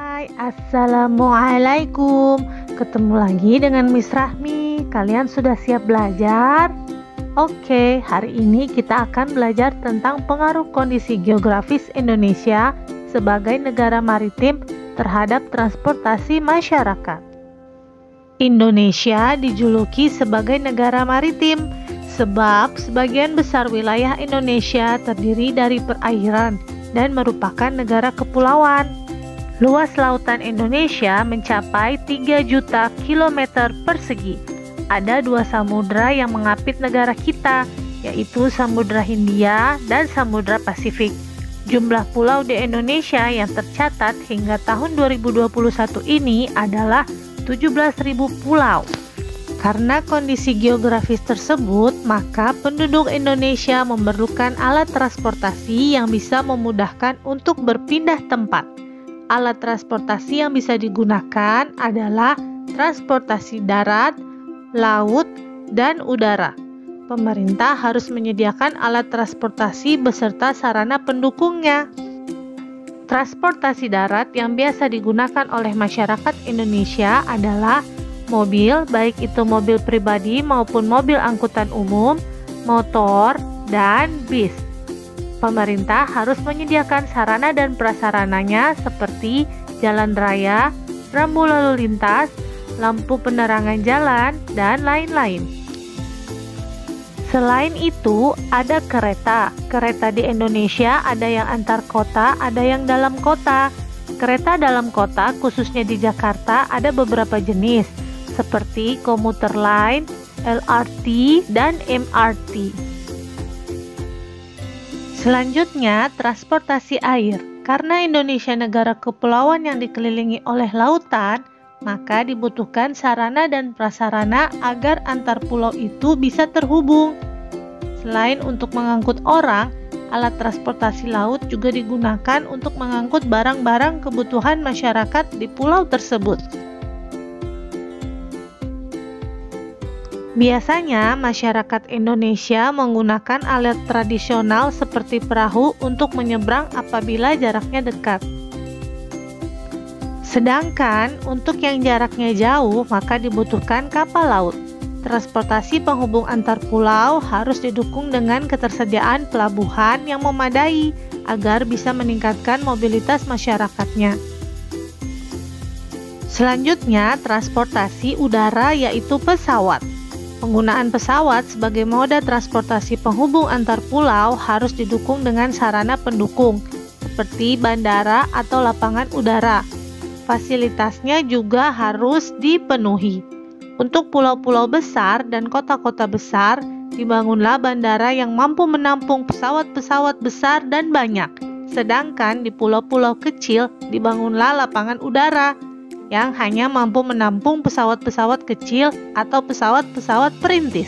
Hai, Assalamualaikum. Ketemu lagi dengan Miss Rahmi. Kalian sudah siap belajar? Oke, hari ini kita akan belajar tentang pengaruh kondisi geografis Indonesia sebagai negara maritim terhadap transportasi masyarakat. Indonesia dijuluki sebagai negara maritim sebab sebagian besar wilayah Indonesia terdiri dari perairan dan merupakan negara kepulauan. Luas lautan Indonesia mencapai 3 juta kilometer persegi. Ada 2 samudra yang mengapit negara kita, yaitu Samudra Hindia dan Samudra Pasifik. Jumlah pulau di Indonesia yang tercatat hingga tahun 2021 ini adalah 17.000 pulau. Karena kondisi geografis tersebut, maka penduduk Indonesia memerlukan alat transportasi yang bisa memudahkan untuk berpindah tempat. Alat transportasi yang bisa digunakan adalah transportasi darat, laut, dan udara. Pemerintah harus menyediakan alat transportasi beserta sarana pendukungnya. Transportasi darat yang biasa digunakan oleh masyarakat Indonesia adalah mobil, baik itu mobil pribadi maupun mobil angkutan umum, motor, dan bis. Pemerintah harus menyediakan sarana dan prasarananya seperti jalan raya, rambu lalu lintas, lampu penerangan jalan, dan lain-lain. Selain itu, ada kereta. Kereta di Indonesia ada yang antar kota, ada yang dalam kota. Kereta dalam kota, khususnya di Jakarta, ada beberapa jenis, seperti komuter lain, LRT, dan MRT. Selanjutnya, transportasi air. Karena Indonesia negara kepulauan yang dikelilingi oleh lautan, maka dibutuhkan sarana dan prasarana agar antar pulau itu bisa terhubung. Selain untuk mengangkut orang, alat transportasi laut juga digunakan untuk mengangkut barang-barang kebutuhan masyarakat di pulau tersebut. Biasanya, masyarakat Indonesia menggunakan alat tradisional seperti perahu untuk menyeberang apabila jaraknya dekat. Sedangkan, untuk yang jaraknya jauh, maka dibutuhkan kapal laut. Transportasi penghubung antar pulau harus didukung dengan ketersediaan pelabuhan yang memadai agar bisa meningkatkan mobilitas masyarakatnya. Selanjutnya, transportasi udara yaitu pesawat. Penggunaan pesawat sebagai moda transportasi penghubung antar pulau harus didukung dengan sarana pendukung, seperti bandara atau lapangan udara. Fasilitasnya juga harus dipenuhi. Untuk pulau-pulau besar dan kota-kota besar, dibangunlah bandara yang mampu menampung pesawat-pesawat besar dan banyak. Sedangkan di pulau-pulau kecil, dibangunlah lapangan udara yang hanya mampu menampung pesawat-pesawat kecil atau pesawat-pesawat perintis.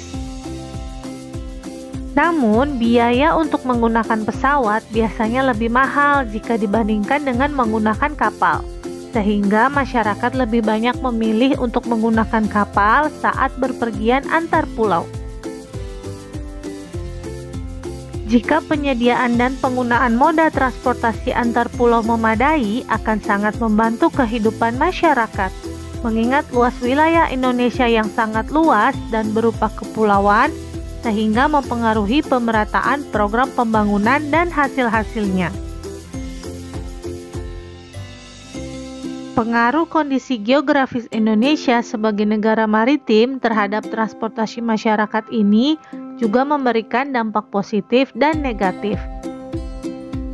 Namun, biaya untuk menggunakan pesawat biasanya lebih mahal jika dibandingkan dengan menggunakan kapal, sehingga masyarakat lebih banyak memilih untuk menggunakan kapal saat berpergian antar pulau. Jika penyediaan dan penggunaan moda transportasi antar pulau memadai, akan sangat membantu kehidupan masyarakat. Mengingat luas wilayah Indonesia yang sangat luas dan berupa kepulauan, sehingga mempengaruhi pemerataan program pembangunan dan hasil-hasilnya. Pengaruh kondisi geografis Indonesia sebagai negara maritim terhadap transportasi masyarakat ini juga memberikan dampak positif dan negatif.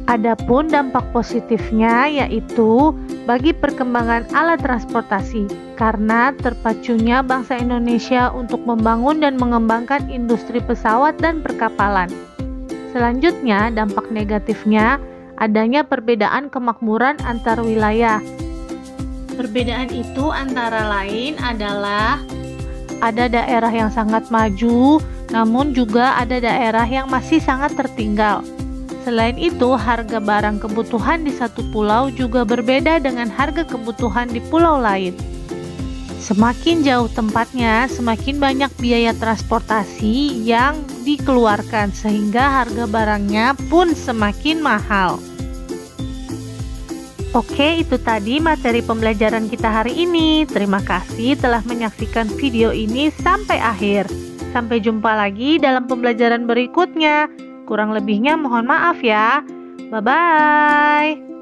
Adapun dampak positifnya yaitu bagi perkembangan alat transportasi, karena terpacunya bangsa Indonesia untuk membangun dan mengembangkan industri pesawat dan perkapalan. Selanjutnya, dampak negatifnya adanya perbedaan kemakmuran antar wilayah. Perbedaan itu antara lain adalah ada daerah yang sangat maju, namun juga ada daerah yang masih sangat tertinggal. Selain itu, harga barang kebutuhan di satu pulau juga berbeda dengan harga kebutuhan di pulau lain. Semakin jauh tempatnya, semakin banyak biaya transportasi yang dikeluarkan, sehingga harga barangnya pun semakin mahal. Oke, itu tadi materi pembelajaran kita hari ini. Terima kasih telah menyaksikan video ini sampai akhir. Sampai jumpa lagi dalam pembelajaran berikutnya. Kurang lebihnya mohon maaf ya. Bye-bye.